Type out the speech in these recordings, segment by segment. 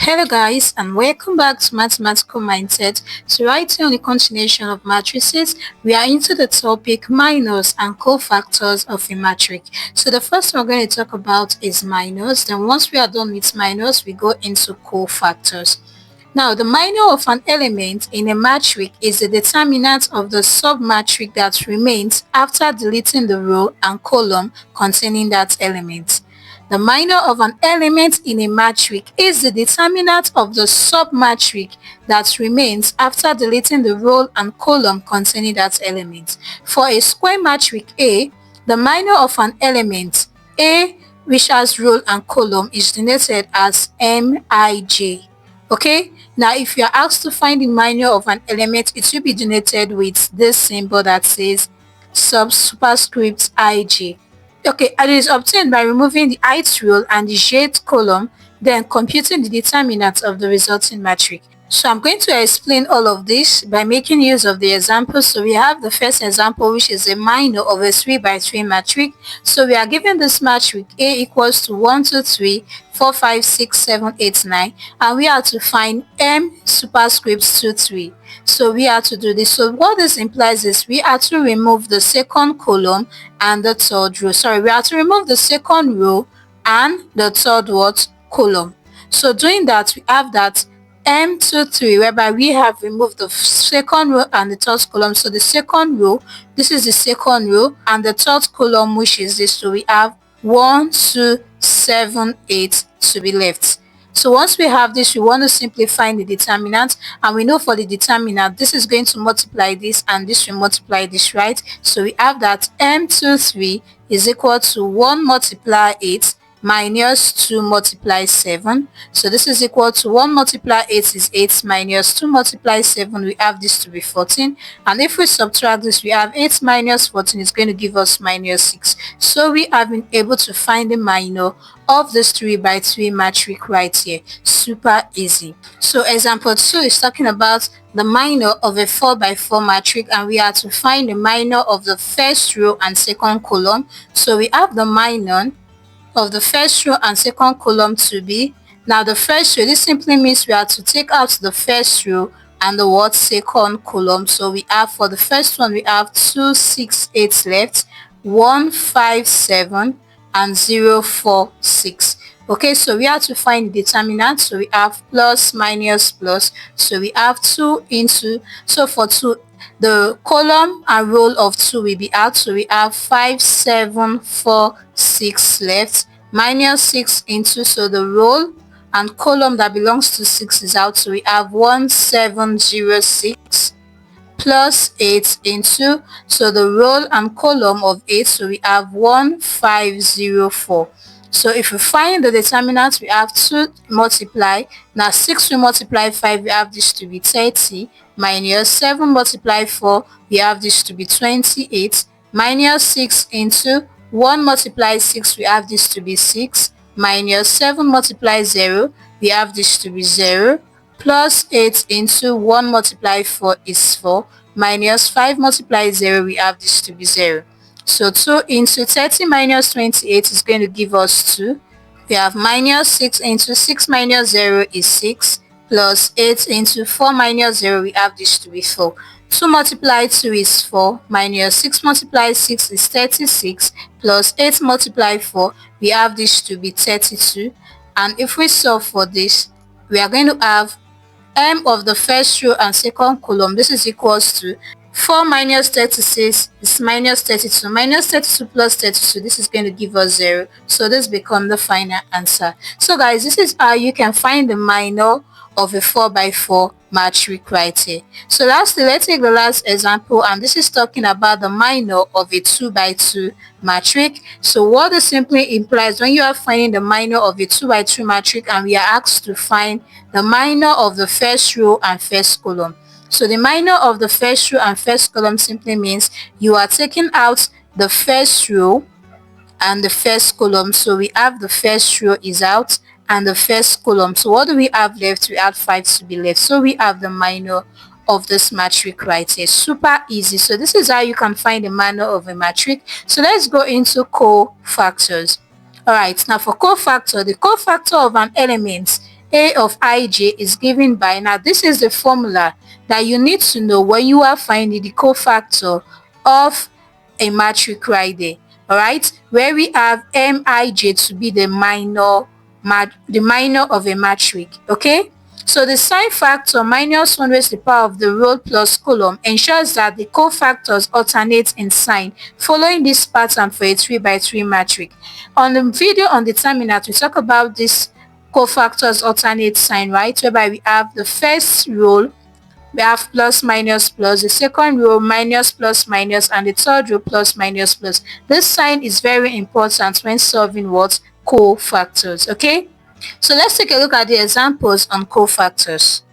Hello guys and welcome back to Mathematical Mindset. So right here on the continuation of matrices, we are into the topic minors and cofactors of a matrix. So the first one we're going to talk about is minors. Then once we are done with minors, we go into cofactors. Now, the minor of an element in a matrix is the determinant of the submatrix that remains after deleting the row and column containing that element. The minor of an element in a matrix is the determinant of the submatrix that remains after deleting the row and column containing that element. For a square matrix A, the minor of an element A which has row and column is denoted as Mij. Okay, now if you are asked to find the minor of an element, it will be denoted with this symbol that says superscript ij. Okay, and it is obtained by removing the ith row and the jth column, then computing the determinant of the resulting matrix. So I'm going to explain all of this by making use of the examples. So we have the first example, which is a minor of a 3 by 3 matrix. So we are given this matrix A equals to 1, 2, 3, 4, 5, 6, 7, 8, 9, and we are to find M superscript 2, 3. So we are to do this. So what this implies is we are to remove the second column and the third row. Sorry, we are to remove the second row and the third what? Column. So doing that, we have that M23, whereby we have removed the second row and the third column. So the second row, this is the second row, and the third column, which is this. So we have 1, 2, 7, 8 to be left. So once we have this, we want to simply find the determinant, and we know for the determinant, this is going to multiply this and this will multiply this, right? So we have that M23 is equal to 1 multiply 8 minus 2 multiply 7. So this is equal to 1 multiply 8 is 8 minus 2 multiply 7. We have this to be 14. And if we subtract this, we have 8 minus 14 is going to give us minus 6. So we have been able to find the minor of this 3 by 3 matrix right here. Super easy. So example 2 is talking about the minor of a 4 by 4 matrix, and we are to find the minor of the first row and second column. So we have the minor of the first row and second column to be, now the first row, this simply means we are to take out the first row and the what? Second column. So we have, for the first one, we have 2, 6, 8 left, 1, 5, 7, and 0, 4, 6. Okay, so we have to find the determinant. So we have plus, minus, plus. So we have 2 into, so for 2, the column and row of 2 will be out. So we have 5, 7, 4, 6 left, minus 6 into, so the row and column that belongs to 6 is out. So we have 1, 7, 0, 6 plus 8 into, so the row and column of 8. So we have 1, 5, 0, 4. So if we find the determinant, we have to multiply. Now 6 will multiply 5, we have this to be 30, minus 7 multiply 4, we have this to be 28, minus 6 into 1 multiply 6, we have this to be 6, minus 7 multiply 0, we have this to be 0, plus 8 into 1 multiply 4 is 4, minus 5 multiply 0, we have this to be 0. So 2 into 30 minus 28 is going to give us 2. We have minus 6 into 6 minus 0 is 6, plus 8 into 4 minus 0, we have this to be 4. 2 multiplied 2 is 4, minus 6 multiplied 6 is 36, plus 8 multiplied 4, we have this to be 32. And if we solve for this, we are going to have M of the first row and second column, this is equals to 4 minus 36 is minus 32, minus 32 plus 32, this is going to give us 0. So this becomes the final answer. So guys, this is how you can find the minor of a 4 by 4 matrix right here. So lastly, let's take the last example, and this is talking about the minor of a 2 by 2 matrix. So what this simply implies, when you are finding the minor of a 2 by 2 matrix and we are asked to find the minor of the first row and first column. So the minor of the first row and first column simply means you are taking out the first row and the first column. So we have the first row is out and the first column. So what do we have left? We have 5 to be left. So we have the minor of this matrix right here. Super easy. So this is how you can find the minor of a matrix. So let's go into cofactors. Alright, now for cofactor, the cofactor of an element A of ij is given by, now this is the formula that you need to know when you are finding the cofactor of a matrix right there. All right, where we have mij to be the minor of a matrix. Okay, so the sign factor minus 1 raised to the power of the row plus column ensures that the cofactors alternate in sign following this pattern for a 3 by 3 matrix. On the video on determinant, we talk about this cofactors alternate sign, right, whereby we have the first row, we have plus minus plus, the second row minus plus minus, and the third row plus minus plus. This sign is very important when solving what? Cofactors. Okay, so let's take a look at the examples on cofactors.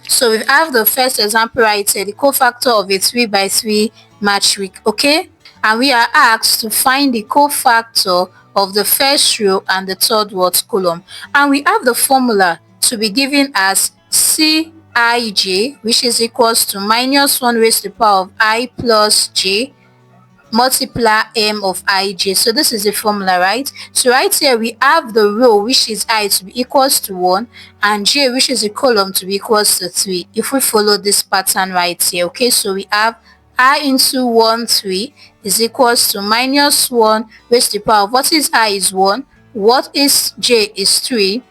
So we have the first example right here, the cofactor of a 3 by 3 matrix. Okay, and we are asked to find the cofactor of the first row and the third what? Column. And we have the formula to be given as Cij, which is equals to minus 1 raised to the power of I plus j multiply m of ij. So this is the formula, right? So right here we have the row which is I to be equals to 1 and j which is the column to be equals to 3 if we follow this pattern right here. Okay, so we have I into 1 3 is equals to minus 1 raised to the power of, what is I is 1, what is j is 3,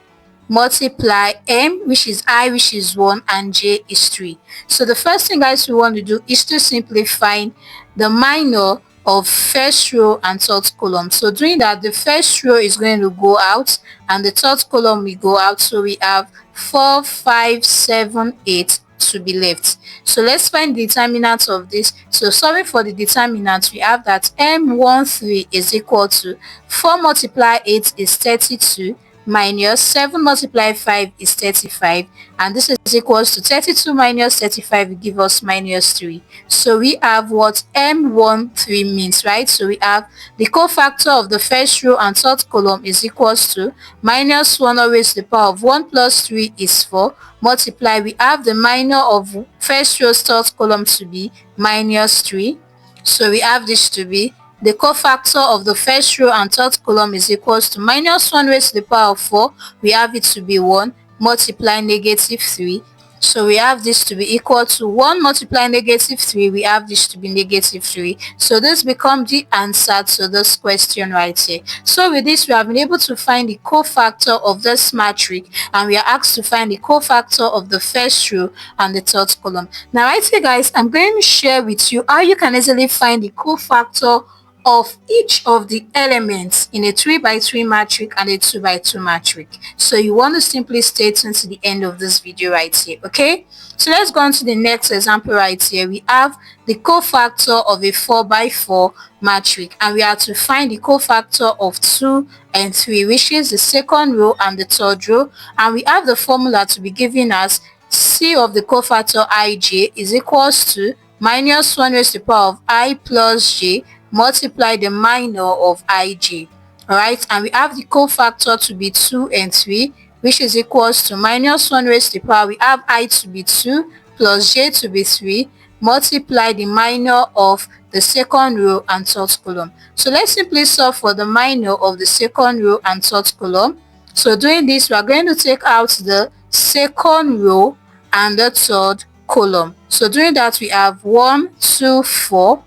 multiply m which is I which is 1 and j is 3. So the first thing guys we want to do is to simply find the minor of first row and third column. So doing that, the first row is going to go out and the third column will go out. So we have 4 5 7 8 to be left. So let's find the determinant of this. So solving for the determinant, we have that m13 is equal to 4 multiply 8 is 32 minus 7 multiply 5 is 35, and this is equals to 32 minus 35 will give us minus 3. So we have what m13 means, right? So we have the cofactor of the first row and third column is equals to minus 1 raised to the power of 1 plus 3 is 4, multiply, we have the minor of first row third column to be minus 3. So we have this to be the cofactor of the first row and third column is equals to minus 1 raised to the power of 4. We have it to be 1 multiply negative 3. So we have this to be equal to 1 multiply negative 3. We have this to be negative 3. So this becomes the answer to this question right here. So with this, we have been able to find the cofactor of this matrix, and we are asked to find the cofactor of the first row and the third column. Now right here guys, I'm going to share with you how you can easily find the cofactor of each of the elements in a 3 by 3 matrix and a 2 by 2 matrix. So you want to simply stay tuned to the end of this video right here. Okay, so let's go on to the next example right here. We have the cofactor of a 4 by 4 matrix, and we have to find the cofactor of 2 and 3, which is the second row and the third row, and we have the formula to be given as C of the cofactor ij is equals to minus 1 raised to the power of I plus j multiply the minor of ij. Alright, and we have the cofactor to be 2 and 3, which is equals to minus 1 raised to the power, we have I to be 2 plus j to be 3, multiply the minor of the second row and third column. So let's simply solve for the minor of the second row and third column. So doing this, we are going to take out the second row and the third column. So doing that, we have 1 2 4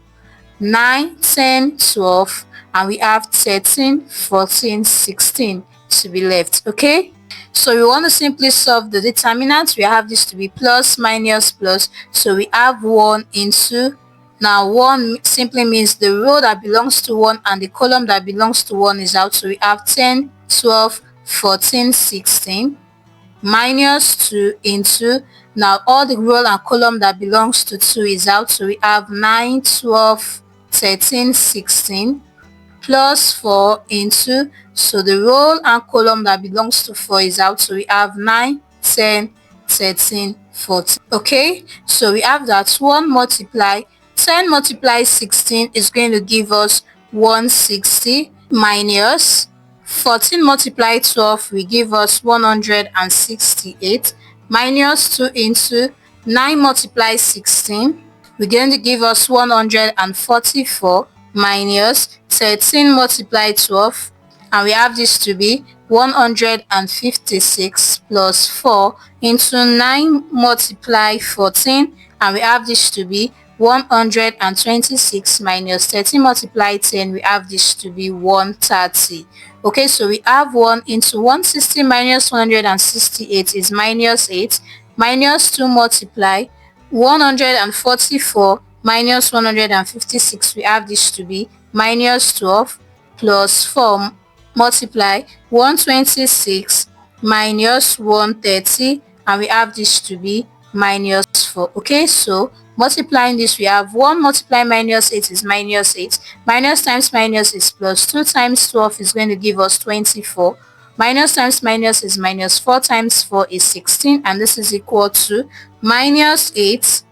9 10 12, and we have 13 14 16 to be left. Okay, so we want to simply solve the determinant. We have this to be plus minus plus, so we have 1 into, now 1 simply means the row that belongs to 1 and the column that belongs to 1 is out. So we have 10 12 14 16 minus 2 into, now all the row and column that belongs to 2 is out. So we have 9 12 13 16 plus 4 into, so the row and column that belongs to 4 is out. So we have 9 10 13 14. Okay, so we have that 1 multiply 10 multiply 16 is going to give us 160 minus 14 multiply 12 will give us 168 minus 2 into 9 multiply 16 we're going to give us 144 minus 13 multiply 12, and we have this to be 156 plus 4 into 9 multiply 14, and we have this to be 126 minus 13 multiply 10, we have this to be 130. Okay, so we have 1 into 160 minus 168 is minus 8, minus 2 multiply 144 minus 156, we have this to be minus 12, plus 4 multiply 126 minus 130, and we have this to be minus 4. Okay, so multiplying this, we have 1 multiply minus 8 is minus 8, minus times minus is plus, 2 times 12 is going to give us 24, minus times minus is minus, 4 times 4 is 16, and this is equal to minus 8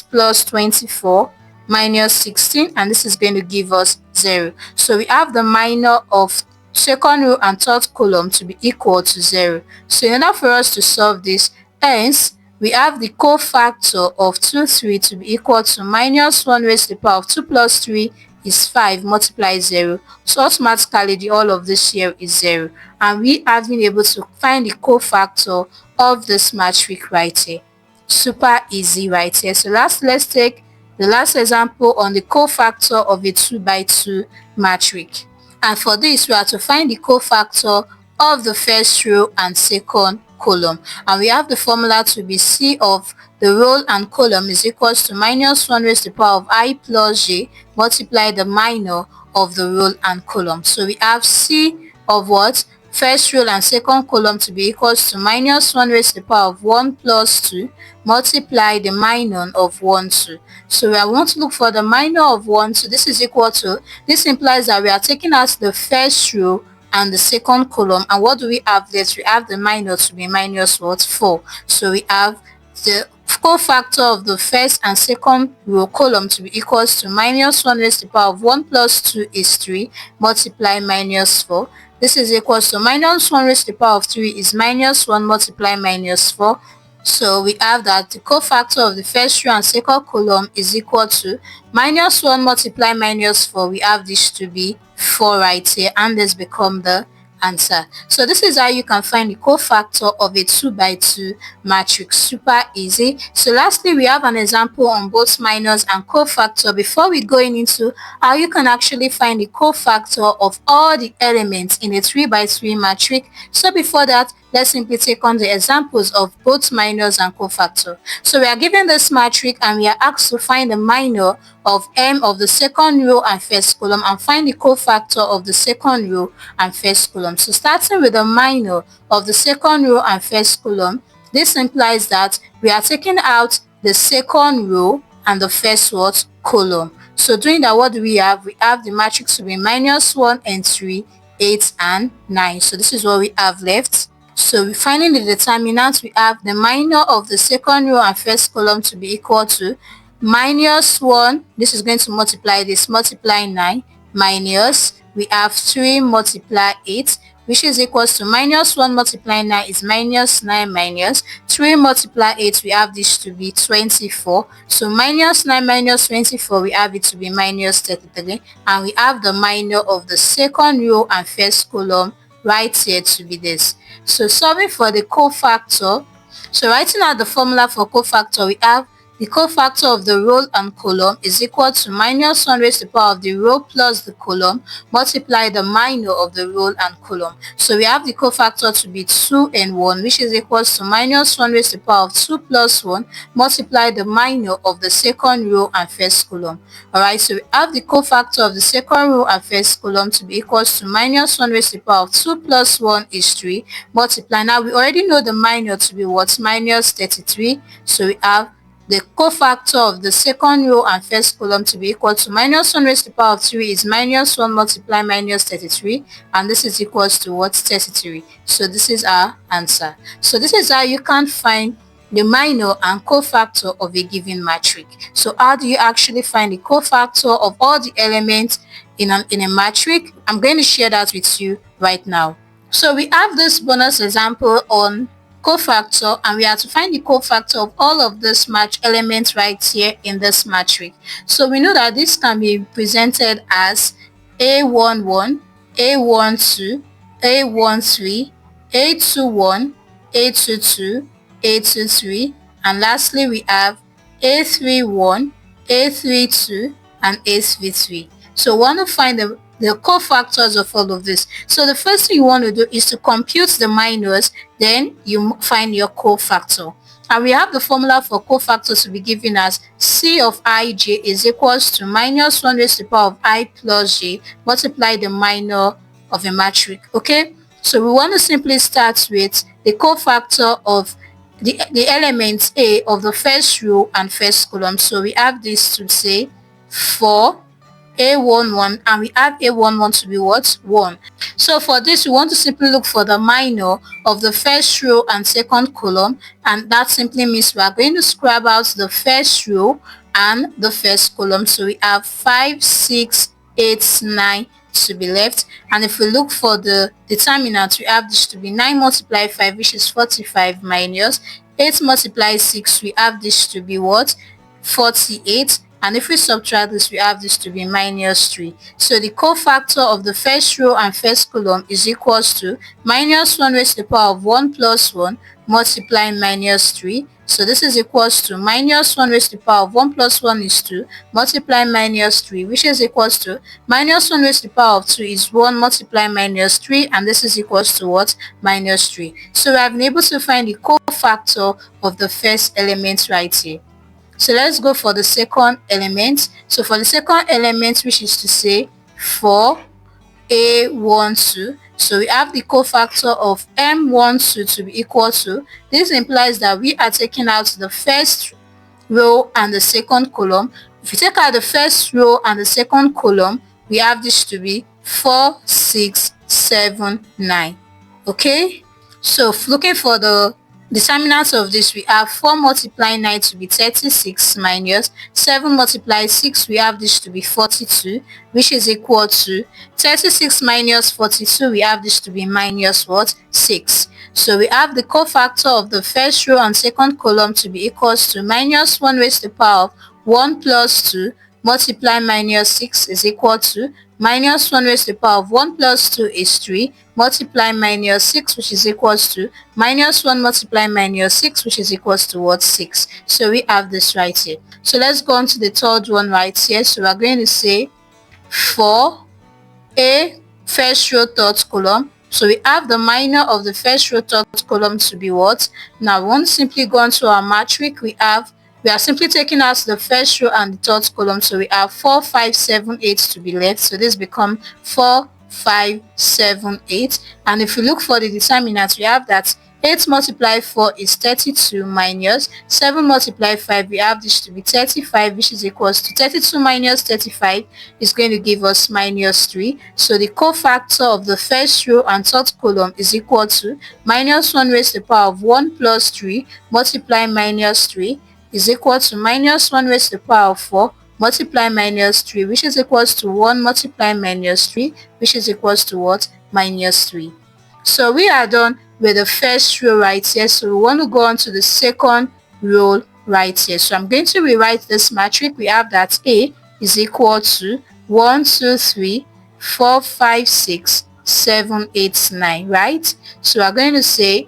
plus 24 minus 16, and this is going to give us 0. So we have the minor of second row and third column to be equal to 0. So in order for us to solve this, hence we have the cofactor of 2, 3 to be equal to minus 1 raised to the power of 2 plus 3 is 5 multiply 0. So automatically the all of this here is 0. And we have been able to find the cofactor of this matrix right here. Super easy right here. So let's take the last example on the cofactor of a 2 by 2 matrix. And for this, we have to find the cofactor of the first row and second column. And we have the formula to be C of the row and column is equals to minus 1 raised to the power of I plus j multiply the minor of the row and column. So we have C of what? First row and second column to be equals to minus 1 raised to the power of 1 plus 2 multiply the minor of 1, 2. So we want to look for the minor of 1, 2. This is equal to, this implies that we are taking out the first row and the second column, and what do we have left? We have the minor to be minus what? 4. So we have the cofactor of the first and second row column to be equals to minus 1 raised to the power of 1 plus 2 is 3 multiply minus 4. This is equals to minus 1 raised to the power of 3 is minus 1 multiply minus 4. So we have that the cofactor of the first row and second column is equal to minus 1 multiply minus 4. We have this to be 4 right here, and this become the answer. So this is how you can find the cofactor of a 2 by 2 matrix. Super easy. So lastly, we have an example on both minors and cofactor before we go into how you can actually find the cofactor of all the elements in a 3 by 3 matrix. So before that, let's simply take on the examples of both minors and cofactor. So we are given this matrix and we are asked to find the minor of m of the second row and first column and find the cofactor of the second row and first column. So starting with the minor of the second row and first column, this implies that we are taking out the second row and the first what? Column. So doing that, what do we have? We have the matrix to be minus 1 and 3, 8 and 9. So this is what we have left. So finding the determinant, we have the minor of the second row and first column to be equal to minus 1, this is going to multiply this, multiply 9, minus, we have 3 multiply 8, which is equals to minus 1 multiply 9 is minus 9 minus 3 multiply 8, we have this to be 24. So minus 9 minus 24, we have it to be minus 33, and we have the minor of the second row and first column right here to be this. So solving for the cofactor, so writing out the formula for cofactor, we have the cofactor of the row and column is equal to minus 1 raised to the power of the row plus the column multiply the minor of the row and column. So we have the cofactor to be 2 and 1, which is equals to minus 1 raised to the power of 2 plus 1 multiply the minor of the second row and first column. Alright, so we have the cofactor of the second row and first column to be equals to minus 1 raised to the power of 2 plus 1 is 3 multiply. Now we already know the minor to be what? Minus 33. So we have the cofactor of the second row and first column to be equal to minus 1 raised to the power of 3 is minus 1 multiply minus 33, and this is equals to what? 33. So this is our answer. So this is how you can find the minor and cofactor of a given matrix. So how do you actually find the cofactor of all the elements in a matrix? I'm going to share that with you right now. So we have this bonus example on cofactor, and we have to find the cofactor of all of these match elements right here in this matrix. So we know that this can be presented as A11, A12, A13, A21, A22, A23, and lastly we have A31, A32, and A33. So we want to find the cofactors of all of this. So the first thing you want to do is to compute the minors, then you find your cofactor. And we have the formula for cofactors to be given as C of ij is equals to minus 1 raised to the power of I plus j multiply the minor of a matrix. Okay, so we want to simply start with the cofactor of the elements A of the first row and first column. So we have this to say 4 A11, and we have A11 to be what? 1. So for this, we want to simply look for the minor of the first row and second column, and that simply means we are going to scrub out the first row and the first column. So we have 5, 6, 8, 9 to be left. And if we look for the determinant, we have this to be 9 multiplied 5, which is 45, minus 8 multiplied 6, we have this to be what? 48. And if we subtract this, we have this to be minus 3. So the cofactor of the first row and first column is equals to minus 1 raised to the power of 1 plus 1 multiplying minus 3. So this is equals to minus 1 raised to the power of 1 plus 1 is 2 multiply minus 3, which is equals to minus 1 raised to the power of 2 is 1 multiply minus 3, and this is equals to what? Minus 3. So we have been able to find the cofactor of the first element right here. So let's go for the second element. So for the second element, which is to say 4A12, so we have the cofactor of M12 to be equal to, this implies that we are taking out the first row and the second column. If you take out the first row and the second column, we have this to be 4, 6, 7, 9. Okay, so looking for the determinant of this, we have 4 multiplying 9 to be 36 minus 7 multiplied 6, we have this to be 42, which is equal to 36 minus 42, we have this to be minus what? 6. So we have the cofactor of the first row and second column to be equals to minus 1 raised to the power of 1 plus 2 multiply minus 6 is equal to minus 1 raised to the power of 1 plus 2 is 3 multiply minus 6, which is equals to minus 1 multiply minus 6, which is equals to what? 6. So we have this right here. So let's go on to the third one right here. So we're going to say 4A first row third column. So we have the minor of the first row third column to be what? Now we want to simply go on to our matrix. We are simply taking out the first row and the third column. So we have 4, 5, 7, 8 to be left. So this become 4, 5, 7, 8. And if we look for the determinant, we have that 8 multiplied 4 is 32 minus 7 multiplied 5, we have this to be 35, which is equals to 32 minus 35 is going to give us minus 3. So the cofactor of the first row and third column is equal to minus 1 raised to the power of 1 plus 3 multiply minus 3 is equal to minus 1 raised to the power of 4 multiply minus 3, which is equals to 1 multiply minus 3, which is equals to what? Minus 3. So we are done with the first row right here. So we want to go on to the second row right here. So I'm going to rewrite this matrix. We have that A is equal to 1, 2, 3, 4, 5, 6, 7, 8, 9, right? So we're going to say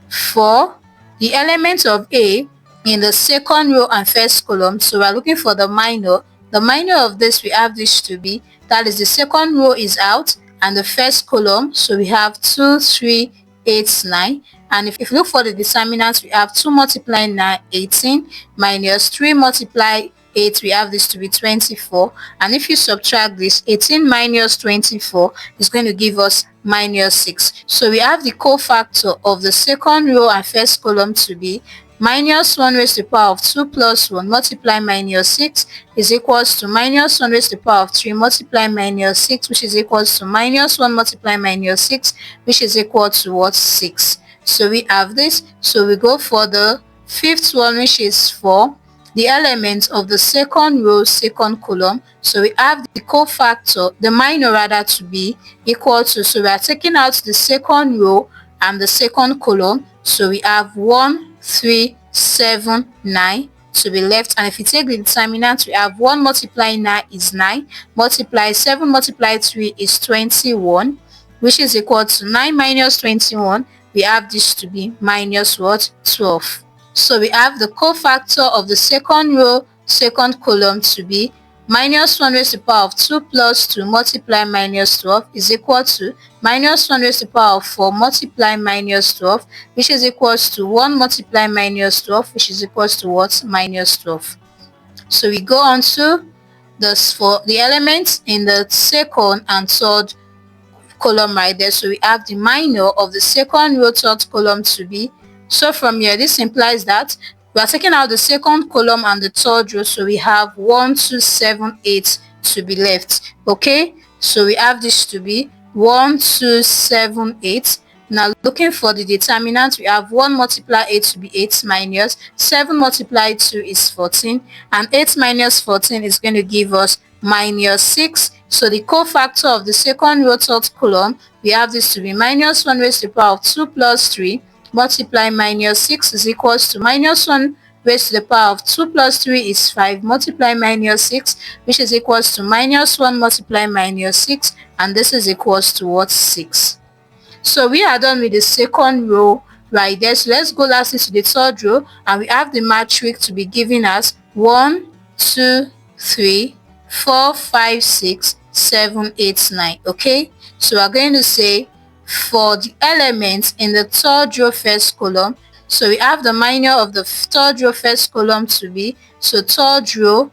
for the element of A in the second row and first column. So we're looking for the minor. The minor of this, we have this to be, that is the second row is out and the first column. So we have 2, 3, 8, 9. And if you look for the determinant, we have 2 multiply 9, 18, minus 3 multiply 8, we have this to be 24. And if you subtract this, 18 minus 24 is going to give us minus 6. So we have the cofactor of the second row and first column to be minus 1 raised to the power of 2 plus 1 multiply minus 6 is equals to minus 1 raised to the power of 3 multiply minus 6, which is equals to minus 1 multiply minus 6, which is equal to what? 6. So we have this. So we go for the fifth one, which is 4, the element of the second row second column. So we have the cofactor, the minor rather, to be equal to, so we are taking out the second row and the second column. So we have 1, 3, 7, 9 to be left. And if you take the determinant, we have 1 multiply 9 is 9, multiply 7 multiply 3 is 21, which is equal to 9 minus 21. We have this to be minus what? 12. So we have the cofactor of the second row, second column to be minus 1 raised to the power of 2 plus 2 multiply minus 12 is equal to minus 1 raised to the power of 4 multiply minus 12, which is equals to 1 multiply minus 12, which is equals to what? Minus 12. So we go on to this for the elements in the second and third column right there. So we have the minor of the second row, third column to be. So from here, this implies that we are taking out the second column and the third row. So we have 1, 2, 7, 8 to be left. Okay, so we have this to be 1, 2, 7, 8. Now looking for the determinant, we have 1 multiply 8 to be 8 minus 7 multiply 2 is 14, and 8 minus 14 is going to give us minus 6. So the cofactor of the second row, third column, we have this to be minus 1 raised to the power of 2 plus 3 multiply minus 6 is equals to minus 1 raised to the power of 2 plus 3 is 5 multiply minus 6, which is equals to minus 1 multiply minus 6, and this is equals to what? 6. So we are done with the second row right there. So let's go lastly to the third row, and we have the matrix to be giving us 1, 2, 3, 4, 5, 6, 7, 8, 9. Okay, so we're going to say for the elements in the third row first column, so we have the minor of the third row first column to be, so third row,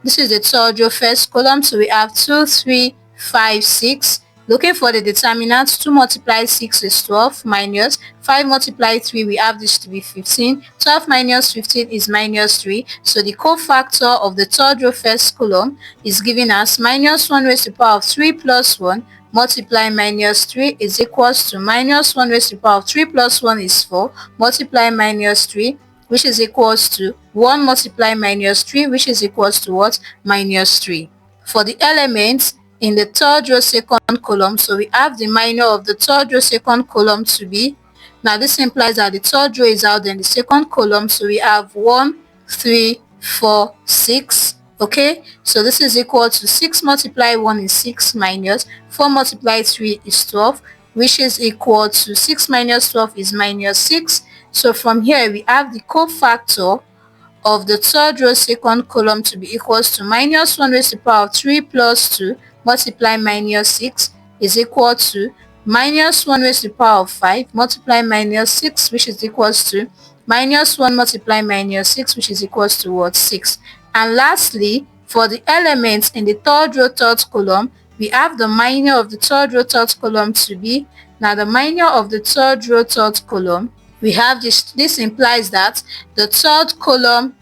this is the third row first column, so we have 2, 3, 5, 6. Looking for the determinant, 2 multiply 6 is 12 minus 5 multiply 3, we have this to be 15. 12 minus 15 is minus 3. So the cofactor of the third row first column is giving us minus 1 raised to the power of 3 plus 1 multiply minus 3 is equals to minus 1 raised to the power of 3 plus 1 is 4 multiply minus 3, which is equals to 1 multiply minus 3, which is equals to what? Minus 3. For the elements in the third row second column, so we have the minor of the third row second column to be, now this implies that the third row is out in the second column, so we have 1, 3, 4, 6. Okay, so this is equal to 6 multiply 1 is 6 minus 4 multiply 3 is 12, which is equal to 6 minus 12 is minus 6. So from here we have the cofactor of the third row second column to be equals to minus 1 raised to the power of 3 plus 2 multiply minus 6 is equal to minus 1 raised to the power of 5 multiply minus 6, which is equals to minus 1 multiply minus 6, which is equals to what? 6. And lastly, for the elements in the third row third column, we have the minor of the third row third column to be, now the minor of the third row third column, we have this implies that the third column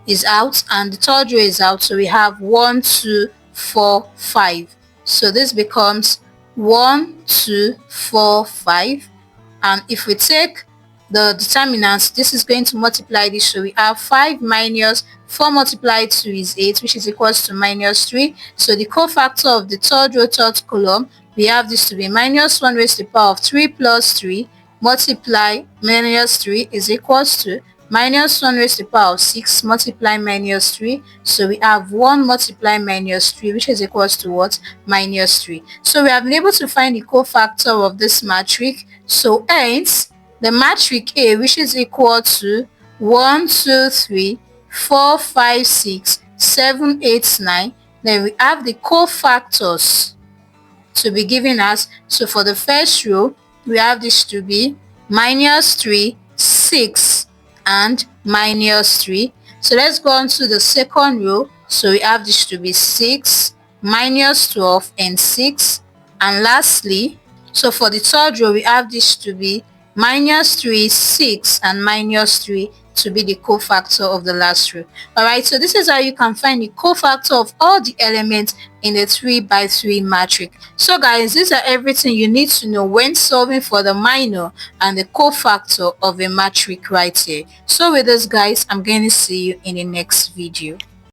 is out and the third row is out, so we have 1, 2, 4, 5. So this becomes 1, 2, 4, 5, and if we take the determinants, this is going to multiply this, so we have 5 minus 4 multiplied 2 is 8, which is equals to minus 3. So the cofactor of the third row third column, we have this to be minus 1 raised to the power of 3 plus 3 multiply minus 3 is equals to minus 1 raised to the power of 6 multiply minus 3. So we have 1 multiply minus 3, which is equals to what? Minus 3. So we have been able to find the cofactor of this matrix. So hence the matrix A, which is equal to 1, 2, 3, 4, 5, 6, 7, 8, 9. Then we have the cofactors to be given us. So for the first row, we have this to be minus 3, 6, and minus 3. So let's go on to the second row. So we have this to be 6, minus 12, and 6. And lastly, so for the third row, we have this to be minus 3, 6, and minus 3 to be the cofactor of the last row. Alright, so this is how you can find the cofactor of all the elements in the 3 by 3 matrix. So guys, these are everything you need to know when solving for the minor and the cofactor of a matrix right here. So with this guys, I'm going to see you in the next video.